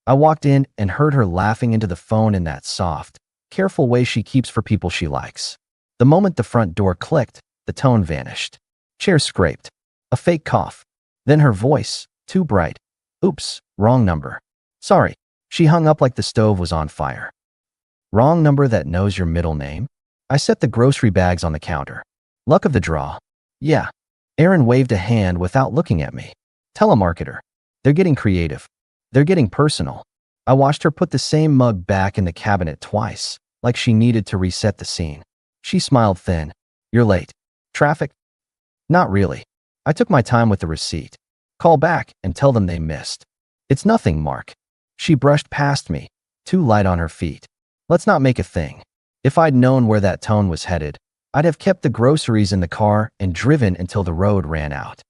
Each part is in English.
I walked in and heard her laughing into the phone in that soft, careful way she keeps for people she likes. The moment the front door clicked, the tone vanished. Chairs scraped. A fake cough. Then her voice, too bright. Oops, wrong number. Sorry. She hung up like the stove was on fire. Wrong number that knows your middle name? I set the grocery bags on the counter. Luck of the draw. Yeah. Erin waved a hand without looking at me. Telemarketer. They're getting creative. They're getting personal. I watched her put the same mug back in the cabinet twice, like she needed to reset the scene. She smiled thin. You're late. Traffic? Not really. I took my time with the receipt. Call back and tell them they missed. It's nothing, Mark. She brushed past me, too light on her feet. Let's not make a thing. If I'd known where that tone was headed, I'd have kept the groceries in the car and driven until the road ran out.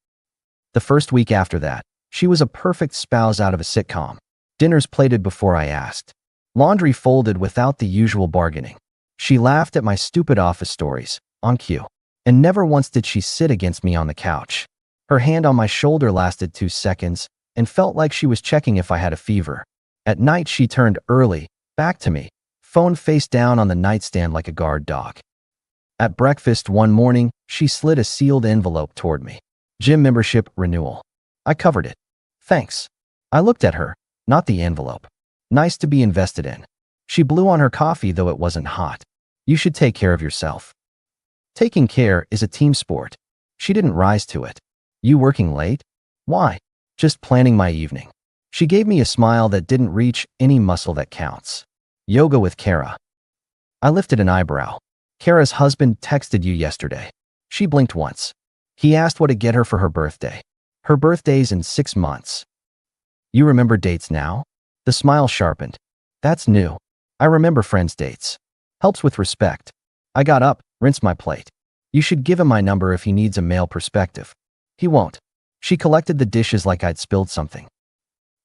The first week after that, she was a perfect spouse out of a sitcom. Dinners plated before I asked. Laundry folded without the usual bargaining. She laughed at my stupid office stories, on cue. And never once did she sit against me on the couch. Her hand on my shoulder lasted 2 seconds and felt like she was checking if I had a fever. At night, she turned early, back to me, phone face down on the nightstand like a guard dog. At breakfast one morning, she slid a sealed envelope toward me. Gym membership renewal. I covered it. Thanks. I looked at her, not the envelope. Nice to be invested in. She blew on her coffee, though it wasn't hot. You should take care of yourself. Taking care is a team sport. She didn't rise to it. You working late? Why? Just planning my evening. She gave me a smile that didn't reach any muscle that counts. Yoga with Kara. I lifted an eyebrow. Kara's husband texted you yesterday. She blinked once. He asked what to get her for her birthday. Her birthday's in 6 months. You remember dates now? The smile sharpened. That's new. I remember friends' dates. Helps with respect. I got up, rinsed my plate. You should give him my number if he needs a male perspective. He won't. She collected the dishes like I'd spilled something.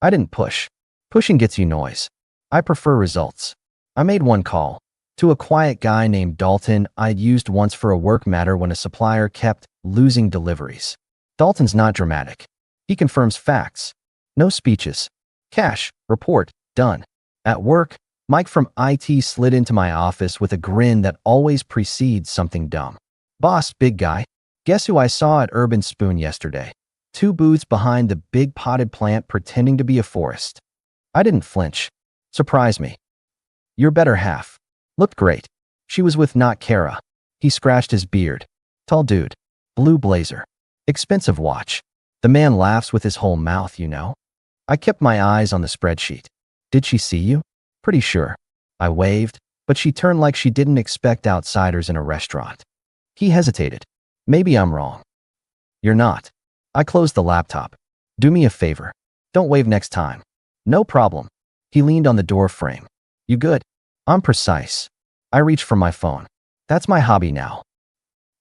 I didn't push. Pushing gets you noise. I prefer results. I made one call. To a quiet guy named Dalton I'd used once for a work matter when a supplier kept losing deliveries. Dalton's not dramatic. He confirms facts. No speeches. Cash, report, done. At work, Mike from IT slid into my office with a grin that always precedes something dumb. Boss, big guy. Guess who I saw at Urban Spoon yesterday? 2 booths behind the big potted plant pretending to be a forest. I didn't flinch. Surprise me. Your better half. Looked great. She was with not Kara. He scratched his beard. Tall dude. Blue blazer. Expensive watch. The man laughs with his whole mouth, you know. I kept my eyes on the spreadsheet. Did she see you? Pretty sure. I waved, but she turned like she didn't expect outsiders in a restaurant. He hesitated. Maybe I'm wrong. You're not. I closed the laptop. Do me a favor. Don't wave next time. No problem. He leaned on the door frame. You good? I'm precise. I reached for my phone. That's my hobby now.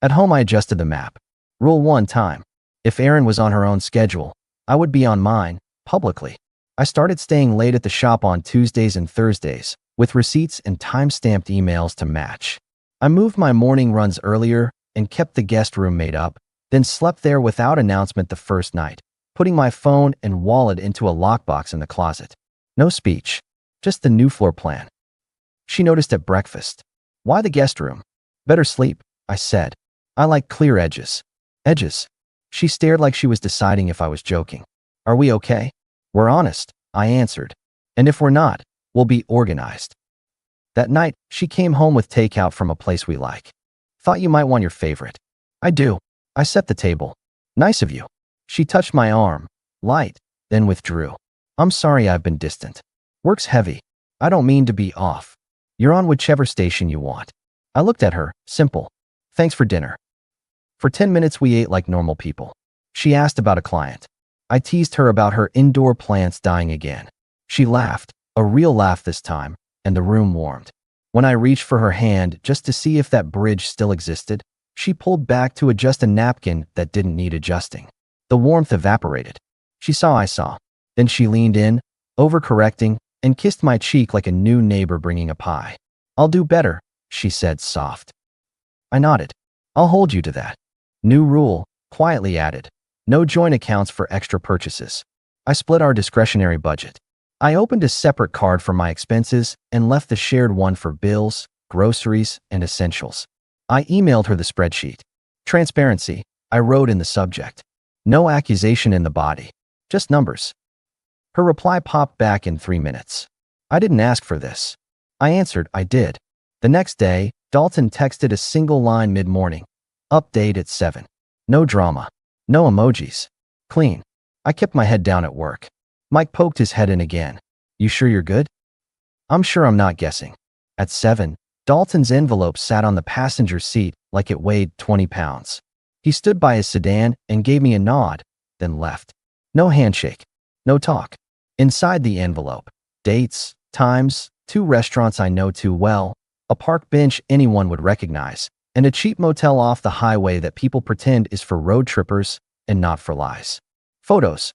At home, I adjusted the map. Rule 1 time. If Erin was on her own schedule, I would be on mine, publicly. I started staying late at the shop on Tuesdays and Thursdays, with receipts and time-stamped emails to match. I moved my morning runs earlier and kept the guest room made up, then slept there without announcement the first night, putting my phone and wallet into a lockbox in the closet. No speech. Just the new floor plan. She noticed at breakfast. Why the guest room? Better sleep, I said. I like clear edges. Edges. She stared like she was deciding if I was joking. Are we okay? We're honest, I answered. And if we're not, we'll be organized. That night, she came home with takeout from a place we like. Thought you might want your favorite. I do. I set the table. Nice of you. She touched my arm, light, then withdrew. I'm sorry I've been distant. Work's heavy. I don't mean to be off. You're on whichever station you want. I looked at her, simple. Thanks for dinner. For 10 minutes we ate like normal people. She asked about a client. I teased her about her indoor plants dying again. She laughed, a real laugh this time, and the room warmed. When I reached for her hand just to see if that bridge still existed, she pulled back to adjust a napkin that didn't need adjusting. The warmth evaporated. She saw I saw. Then she leaned in, overcorrecting, and kissed my cheek like a new neighbor bringing a pie. I'll do better, she said soft. I nodded. I'll hold you to that. New rule, quietly added. No joint accounts for extra purchases. I split our discretionary budget. I opened a separate card for my expenses and left the shared one for bills, groceries, and essentials. I emailed her the spreadsheet. Transparency, I wrote in the subject. No accusation in the body. Just numbers. Her reply popped back in 3 minutes. I didn't ask for this. I answered, I did. The next day, Dalton texted a single line mid-morning. Update at 7. No drama. No emojis. Clean. I kept my head down at work. Mike poked his head in again. You sure you're good? I'm sure I'm not guessing. At 7, Dalton's envelope sat on the passenger seat like it weighed 20 pounds. He stood by his sedan and gave me a nod, then left. No handshake. No talk. Inside the envelope, dates, times, 2 restaurants I know too well, a park bench anyone would recognize, and a cheap motel off the highway that people pretend is for road trippers and not for lies. Photos.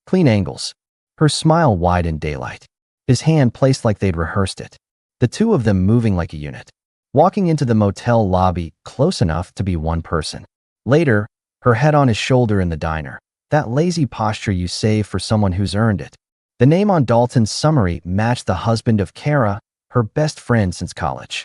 Clean angles. Her smile wide in daylight. His hand placed like they'd rehearsed it. The two of them moving like a unit. Walking into the motel lobby close enough to be one person. Later, her head on his shoulder in the diner. That lazy posture you save for someone who's earned it. The name on Dalton's summary matched the husband of Kara, her best friend since college.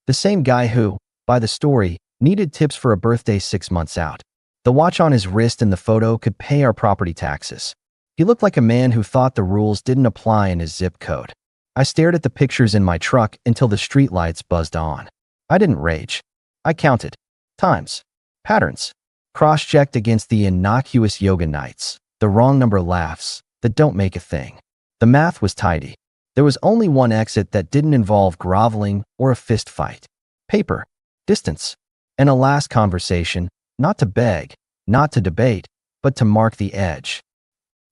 The same guy who, by the story, needed tips for a birthday 6 months out. The watch on his wrist in the photo could pay our property taxes. He looked like a man who thought the rules didn't apply in his zip code. I stared at the pictures in my truck until the streetlights buzzed on. I didn't rage. I counted. Times. Patterns. Cross-checked against the innocuous yoga nights, the wrong number laughs that don't make a thing. The math was tidy. There was only one exit that didn't involve groveling or a fist fight. Paper. Distance. And a last conversation, not to beg, not to debate, but to mark the edge.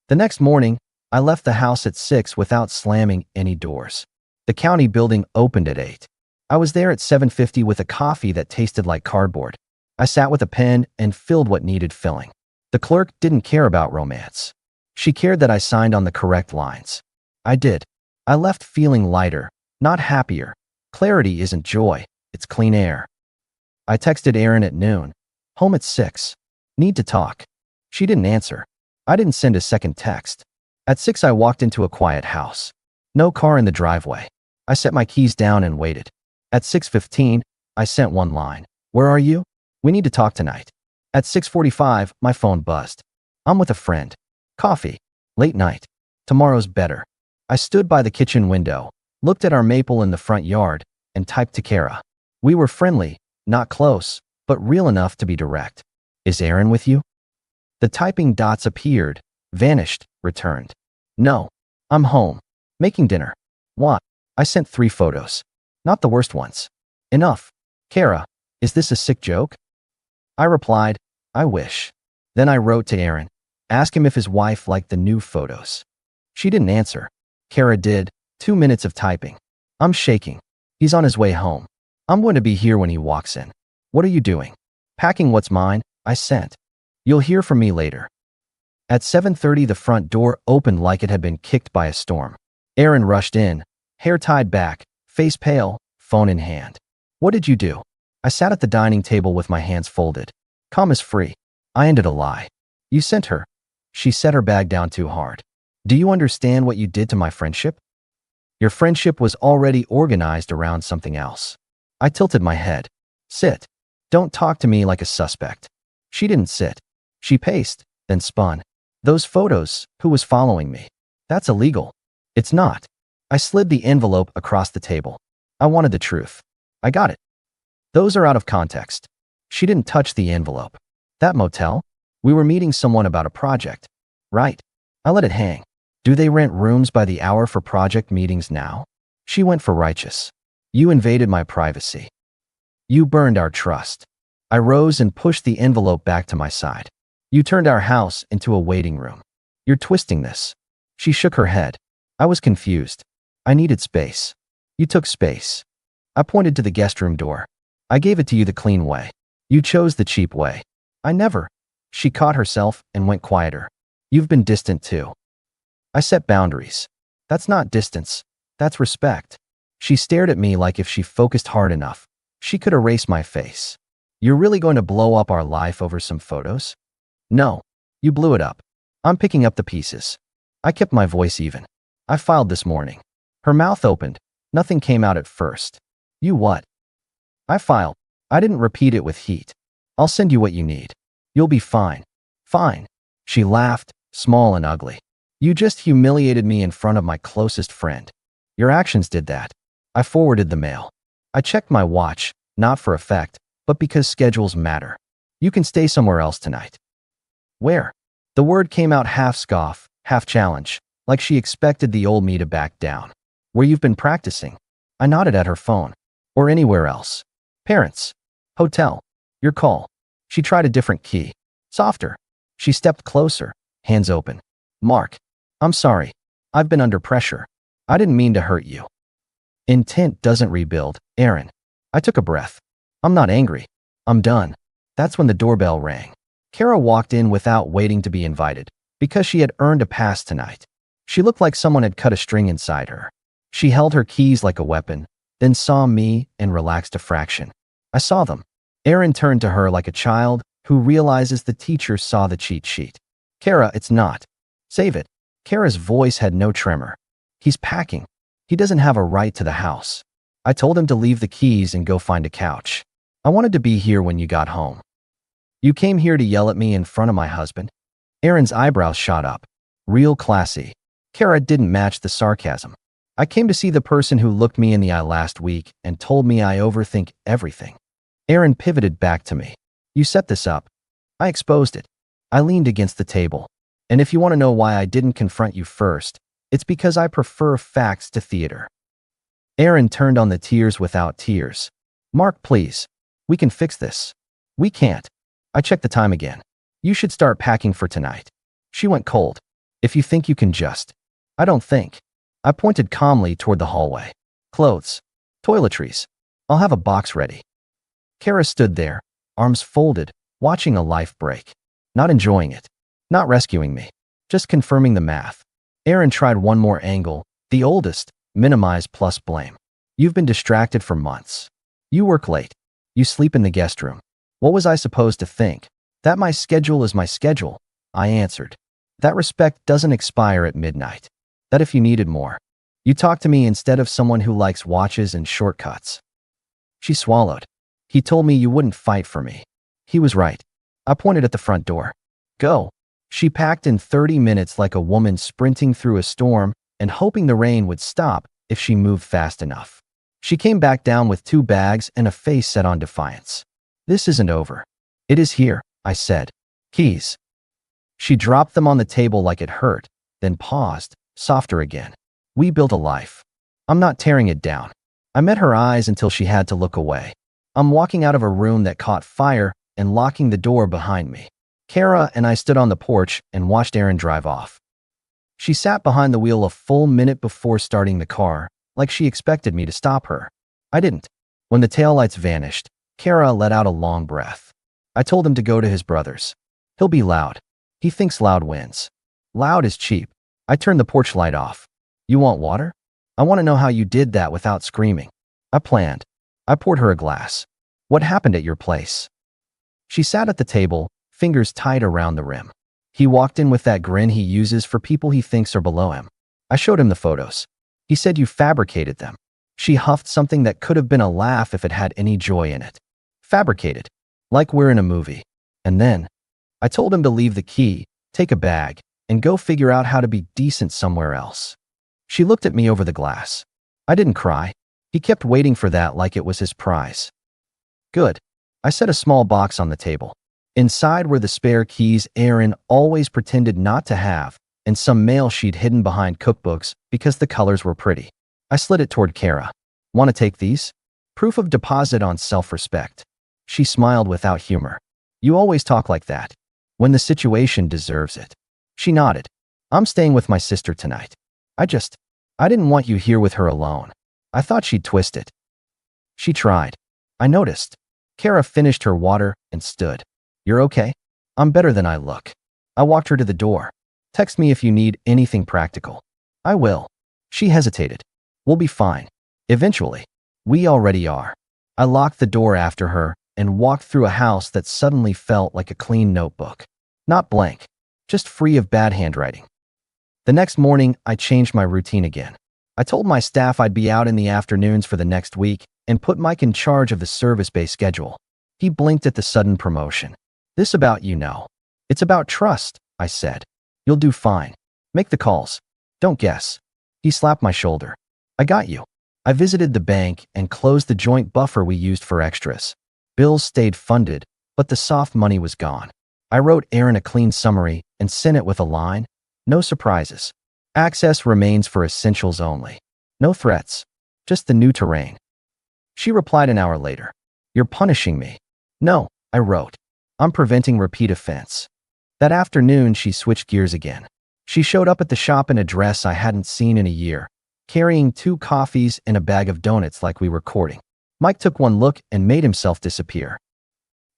The next morning, I left the house at 6 without slamming any doors. The county building opened at 8. I was there at 7:50 with a coffee that tasted like cardboard. I sat with a pen and filled what needed filling. The clerk didn't care about romance. She cared that I signed on the correct lines. I did. I left feeling lighter, not happier. Clarity isn't joy, it's clean air. I texted Erin at noon. Home at 6. Need to talk. She didn't answer. I didn't send a second text. At 6 I walked into a quiet house. No car in the driveway. I set my keys down and waited. At 6:15, I sent one line. Where are you? We need to talk tonight. At 6:45, my phone buzzed. I'm with a friend. Coffee. Late night. Tomorrow's better. I stood by the kitchen window, looked at our maple in the front yard, and typed to Kara. We were friendly, not close, but real enough to be direct. Is Erin with you? The typing dots appeared, vanished, returned. No. I'm home. Making dinner. What? I sent 3 photos. Not the worst ones. Enough. Kara, is this a sick joke? I replied, I wish. Then I wrote to Erin. Ask him if his wife liked the new photos. She didn't answer. Kara did. 2 minutes of typing. I'm shaking. He's on his way home. I'm going to be here when he walks in. What are you doing? Packing what's mine, I sent. You'll hear from me later. At 7:30, the front door opened like it had been kicked by a storm. Erin rushed in, hair tied back, face pale, phone in hand. What did you do? I sat at the dining table with my hands folded. Calm as free. I ended a lie. You sent her. She set her bag down too hard. Do you understand what you did to my friendship? Your friendship was already organized around something else. I tilted my head. Sit. Don't talk to me like a suspect. She didn't sit. She paced, then spun. Those photos, who was following me? That's illegal. It's not. I slid the envelope across the table. I wanted the truth. I got it. Those are out of context. She didn't touch the envelope. That motel? We were meeting someone about a project. Right. I let it hang. Do they rent rooms by the hour for project meetings now? She went for righteous. You invaded my privacy. You burned our trust. I rose and pushed the envelope back to my side. You turned our house into a waiting room. You're twisting this. She shook her head. I was confused. I needed space. You took space. I pointed to the guest room door. I gave it to you the clean way. You chose the cheap way. I never. She caught herself and went quieter. You've been distant too. I set boundaries. That's not distance. That's respect. She stared at me like if she focused hard enough, she could erase my face. You're really going to blow up our life over some photos? No. You blew it up. I'm picking up the pieces. I kept my voice even. I filed this morning. Her mouth opened. Nothing came out at first. You what? I filed. I didn't repeat it with heat. I'll send you what you need. You'll be fine. Fine. She laughed, small and ugly. You just humiliated me in front of my closest friend. Your actions did that. I forwarded the mail. I checked my watch, not for effect, but because schedules matter. You can stay somewhere else tonight. Where? The word came out half scoff, half challenge, like she expected the old me to back down. Where you've been practicing. I nodded at her phone. Or anywhere else. Parents. Hotel. Your call. She tried a different key. Softer. She stepped closer, hands open. Mark. I'm sorry. I've been under pressure. I didn't mean to hurt you. Intent doesn't rebuild, Aaron. I took a breath. I'm not angry. I'm done. That's when the doorbell rang. Kara walked in without waiting to be invited, because she had earned a pass tonight. She looked like someone had cut a string inside her. She held her keys like a weapon, then saw me and relaxed a fraction. I saw them. Aaron turned to her like a child who realizes the teacher saw the cheat sheet. Kara, it's not. Save it. Kara's voice had no tremor. He's packing. He doesn't have a right to the house. I told him to leave the keys and go find a couch. I wanted to be here when you got home. You came here to yell at me in front of my husband? Aaron's eyebrows shot up. Real classy. Kara didn't match the sarcasm. I came to see the person who looked me in the eye last week and told me I overthink everything. Aaron pivoted back to me. You set this up. I exposed it. I leaned against the table. And if you want to know why I didn't confront you first, it's because I prefer facts to theater. Aaron turned on the tears without tears. Mark, please. We can fix this. We can't. I checked the time again. You should start packing for tonight. She went cold. If you think you can just. I don't think. I pointed calmly toward the hallway. Clothes. Toiletries. I'll have a box ready. Kara stood there, arms folded, watching a life break. Not enjoying it. Not rescuing me. Just confirming the math. Aaron tried one more angle, the oldest, minimize plus blame. You've been distracted for months. You work late. You sleep in the guest room. What was I supposed to think? That my schedule is my schedule, I answered. That respect doesn't expire at midnight. That if you needed more, you talk to me instead of someone who likes watches and shortcuts. She swallowed. He told me you wouldn't fight for me. He was right. I pointed at the front door. Go. She packed in 30 minutes like a woman sprinting through a storm and hoping the rain would stop if she moved fast enough. She came back down with 2 bags and a face set on defiance. This isn't over. It is here, I said. Keys. She dropped them on the table like it hurt, then paused, softer again. We built a life. I'm not tearing it down. I met her eyes until she had to look away. I'm walking out of a room that caught fire and locking the door behind me. Kara and I stood on the porch and watched Aaron drive off. She sat behind the wheel a full minute before starting the car, like she expected me to stop her. I didn't. When the taillights vanished, Kara let out a long breath. I told him to go to his brother's. He'll be loud. He thinks loud wins. Loud is cheap. I turned the porch light off. You want water? I want to know how you did that without screaming. I planned. I poured her a glass. What happened at your place? She sat at the table, fingers tight around the rim. He walked in with that grin he uses for people he thinks are below him. I showed him the photos. He said you fabricated them. She huffed something that could have been a laugh if it had any joy in it. Fabricated. Like we're in a movie. And then, I told him to leave the key, take a bag, and go figure out how to be decent somewhere else. She looked at me over the glass. I didn't cry. He kept waiting for that like it was his prize. Good. I set a small box on the table. Inside were the spare keys Aaron always pretended not to have, and some mail she'd hidden behind cookbooks because the colors were pretty. I slid it toward Kara. Want to take these? Proof of deposit on self-respect. She smiled without humor. You always talk like that. When the situation deserves it. She nodded. I'm staying with my sister tonight. I didn't want you here with her alone. I thought she'd twist it. She tried. I noticed. Kara finished her water and stood. You're okay? I'm better than I look. I walked her to the door. Text me if you need anything practical. I will. She hesitated. We'll be fine. Eventually. We already are. I locked the door after her and walked through a house that suddenly felt like a clean notebook. Not blank. Just free of bad handwriting. The next morning, I changed my routine again. I told my staff I'd be out in the afternoons for the next week and put Mike in charge of the service-based schedule. He blinked at the sudden promotion. This about you know. It's about trust, I said. You'll do fine. Make the calls. Don't guess. He slapped my shoulder. I got you. I visited the bank and closed the joint buffer we used for extras. Bills stayed funded, but the soft money was gone. I wrote Erin a clean summary and sent it with a line. No surprises. Access remains for essentials only. No threats. Just the new terrain. She replied an hour later. You're punishing me. No, I wrote. I'm preventing repeat offense. That afternoon, she switched gears again. She showed up at the shop in a dress I hadn't seen in a year, carrying 2 coffees and a bag of donuts like we were courting. Mike took one look and made himself disappear.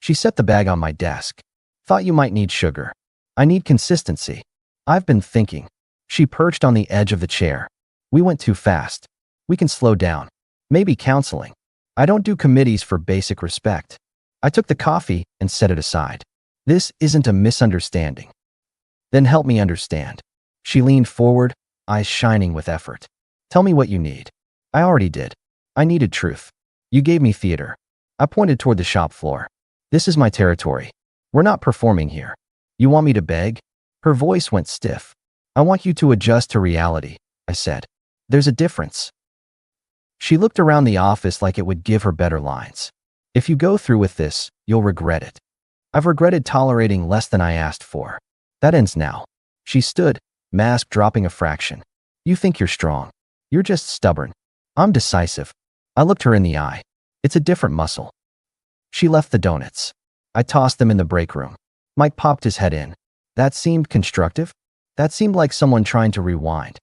She set the bag on my desk. Thought you might need sugar. I need consistency. I've been thinking. She perched on the edge of the chair. We went too fast. We can slow down. Maybe counseling. I don't do committees for basic respect. I took the coffee and set it aside. This isn't a misunderstanding. Then help me understand. She leaned forward, eyes shining with effort. Tell me what you need. I already did. I needed truth. You gave me theater. I pointed toward the shop floor. This is my territory. We're not performing here. You want me to beg? Her voice went stiff. I want you to adjust to reality, I said. There's a difference. She looked around the office like it would give her better lines. If you go through with this, you'll regret it. I've regretted tolerating less than I asked for. That ends now. She stood, mask dropping a fraction. You think you're strong. You're just stubborn. I'm decisive. I looked her in the eye. It's a different muscle. She left the donuts. I tossed them in the break room. Mike popped his head in. That seemed constructive? That seemed like someone trying to rewind.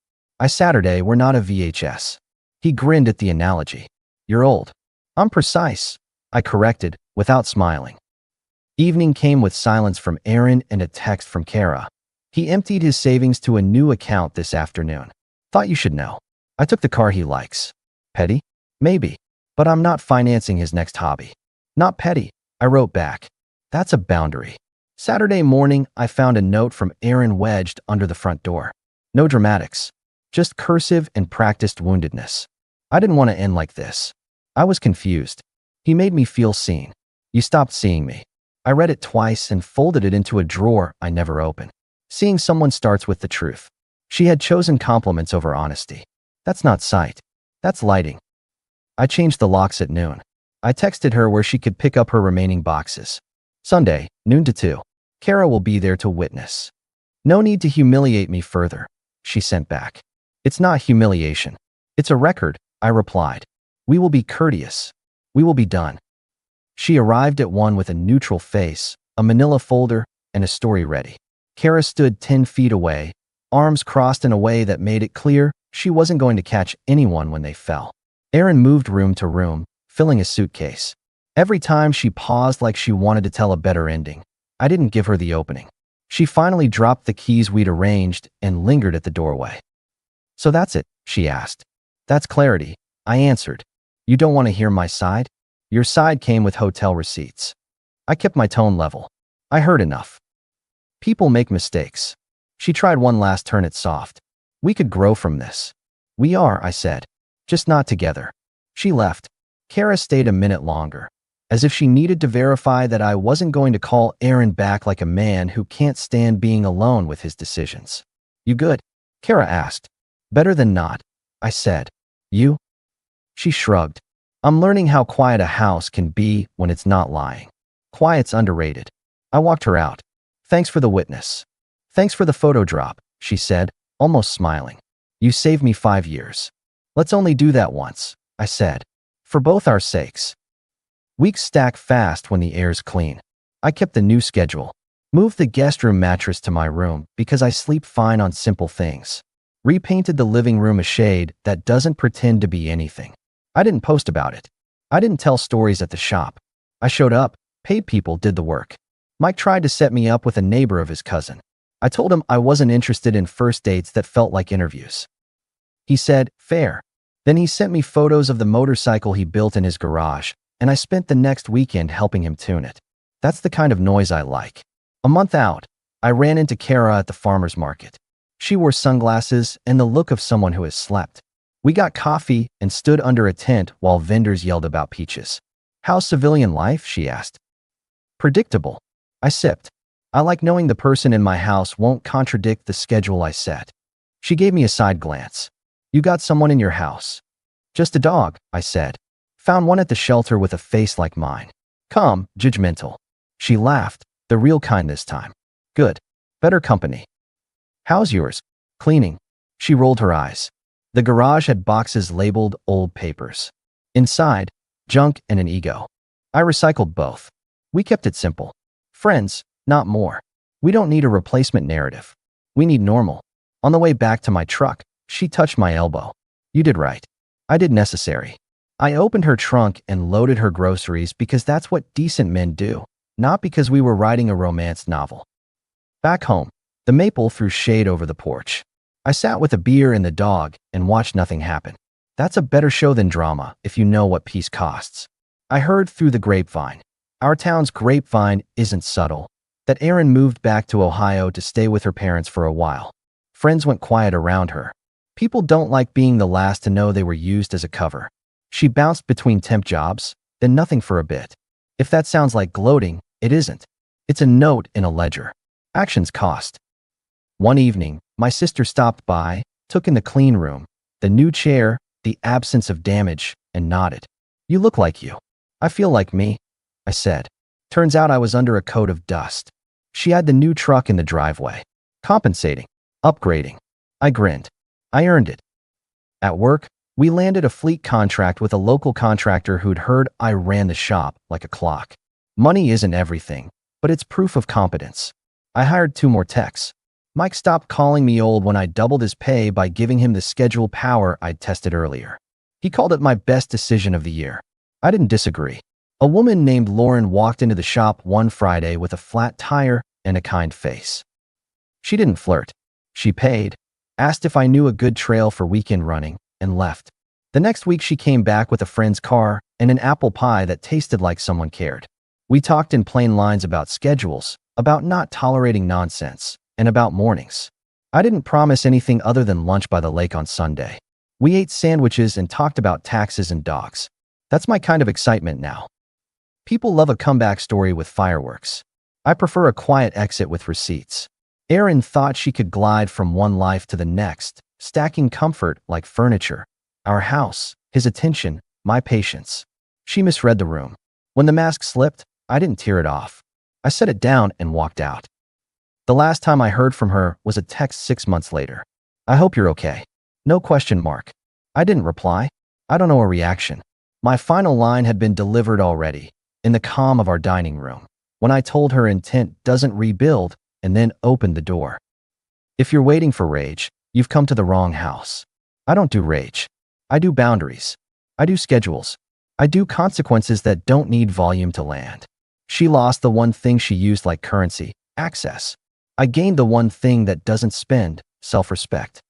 Saturday, we're not a VHS. He grinned at the analogy. You're old. I'm precise, I corrected, without smiling. Evening came with silence from Erin and a text from Kara. He emptied his savings to a new account this afternoon. Thought you should know. I took the car he likes. Petty? Maybe. But I'm not financing his next hobby. Not petty, I wrote back. That's a boundary. Saturday morning, I found a note from Erin wedged under the front door. No dramatics. Just cursive and practiced woundedness. I didn't want to end like this. I was confused. He made me feel seen. You stopped seeing me. I read it twice and folded it into a drawer I never opened. Seeing someone starts with the truth. She had chosen compliments over honesty. That's not sight. That's lighting. I changed the locks at noon. I texted her where she could pick up her remaining boxes. Sunday, noon to 2. Kara will be there to witness. No need to humiliate me further, she sent back. It's not humiliation. It's a record, I replied. We will be courteous. We will be done. She arrived at 1 with a neutral face, a manila folder, and a story ready. Kara stood 10 feet away, arms crossed in a way that made it clear she wasn't going to catch anyone when they fell. Erin moved room to room, filling a suitcase. Every time she paused like she wanted to tell a better ending. I didn't give her the opening. She finally dropped the keys we'd arranged and lingered at the doorway. So that's it, she asked. That's clarity, I answered. You don't want to hear my side? Your side came with hotel receipts. I kept my tone level. I heard enough. People make mistakes. She tried one last turn at soft. We could grow from this. We are, I said. Just not together. She left. Kara stayed a minute longer, as if she needed to verify that I wasn't going to call Erin back like a man who can't stand being alone with his decisions. You good? Kara asked. Better than not, I said. You? She shrugged. I'm learning how quiet a house can be when it's not lying. Quiet's underrated. I walked her out. Thanks for the witness. Thanks for the photo drop, she said, almost smiling. You saved me 5 years. Let's only do that once, I said. For both our sakes. Weeks stack fast when the air's clean. I kept the new schedule. Moved the guest room mattress to my room because I sleep fine on simple things. Repainted the living room a shade that doesn't pretend to be anything. I didn't post about it. I didn't tell stories at the shop. I showed up, paid people did the work. Mike tried to set me up with a neighbor of his cousin. I told him I wasn't interested in first dates that felt like interviews. He said, fair. Then he sent me photos of the motorcycle he built in his garage, and I spent the next weekend helping him tune it. That's the kind of noise I like. A month out, I ran into Kara at the farmer's market. She wore sunglasses and the look of someone who has slept. We got coffee and stood under a tent while vendors yelled about peaches. "How's civilian life?" she asked. "Predictable." I sipped. I like knowing the person in my house won't contradict the schedule I set. She gave me a side glance. "You got someone in your house?" "Just a dog," I said. "Found one at the shelter with a face like mine. Calm, judgmental." She laughed, the real kind this time. "Good. Better company." "How's yours?" "Cleaning." She rolled her eyes. The garage had boxes labeled old papers. Inside, junk and an ego. I recycled both. We kept it simple. Friends, not more. We don't need a replacement narrative. We need normal. On the way back to my truck, she touched my elbow. "You did right." I did necessary. I opened her trunk and loaded her groceries because that's what decent men do, not because we were writing a romance novel. Back home, the maple threw shade over the porch. I sat with a beer and the dog and watched nothing happen. That's a better show than drama if you know what peace costs. I heard through the grapevine. Our town's grapevine isn't subtle. That Erin moved back to Ohio to stay with her parents for a while. Friends went quiet around her. People don't like being the last to know they were used as a cover. She bounced between temp jobs, then nothing for a bit. If that sounds like gloating, it isn't. It's a note in a ledger. Actions cost. One evening, my sister stopped by, took in the clean room, the new chair, the absence of damage, and nodded. "You look like you." "I feel like me," I said. Turns out I was under a coat of dust. She had the new truck in the driveway. Compensating. Upgrading. I grinned. I earned it. At work, we landed a fleet contract with a local contractor who'd heard I ran the shop like a clock. Money isn't everything, but it's proof of competence. I hired 2 more techs. Mike stopped calling me old when I doubled his pay by giving him the schedule power I'd tested earlier. He called it my best decision of the year. I didn't disagree. A woman named Lauren walked into the shop one Friday with a flat tire and a kind face. She didn't flirt. She paid, asked if I knew a good trail for weekend running, and left. The next week she came back with a friend's car and an apple pie that tasted like someone cared. We talked in plain lines about schedules, about not tolerating nonsense, and about mornings. I didn't promise anything other than lunch by the lake on Sunday. We ate sandwiches and talked about taxes and dogs. That's my kind of excitement now. People love a comeback story with fireworks. I prefer a quiet exit with receipts. Erin thought she could glide from one life to the next, stacking comfort like furniture. Our house, his attention, my patience. She misread the room. When the mask slipped, I didn't tear it off. I set it down and walked out. The last time I heard from her was a text 6 months later. "I hope you're okay." No question mark. I didn't reply. I don't know a reaction. My final line had been delivered already, in the calm of our dining room, when I told her intent doesn't rebuild and then opened the door. If you're waiting for rage, you've come to the wrong house. I don't do rage. I do boundaries. I do schedules. I do consequences that don't need volume to land. She lost the one thing she used like currency, access. I gained the one thing that doesn't spend, self-respect.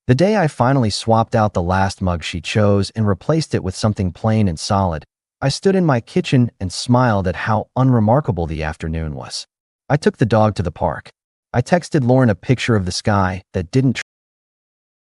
The day I finally swapped out the last mug she chose and replaced it with something plain and solid, I stood in my kitchen and smiled at how unremarkable the afternoon was. I took the dog to the park. I texted Lauren a picture of the sky that didn't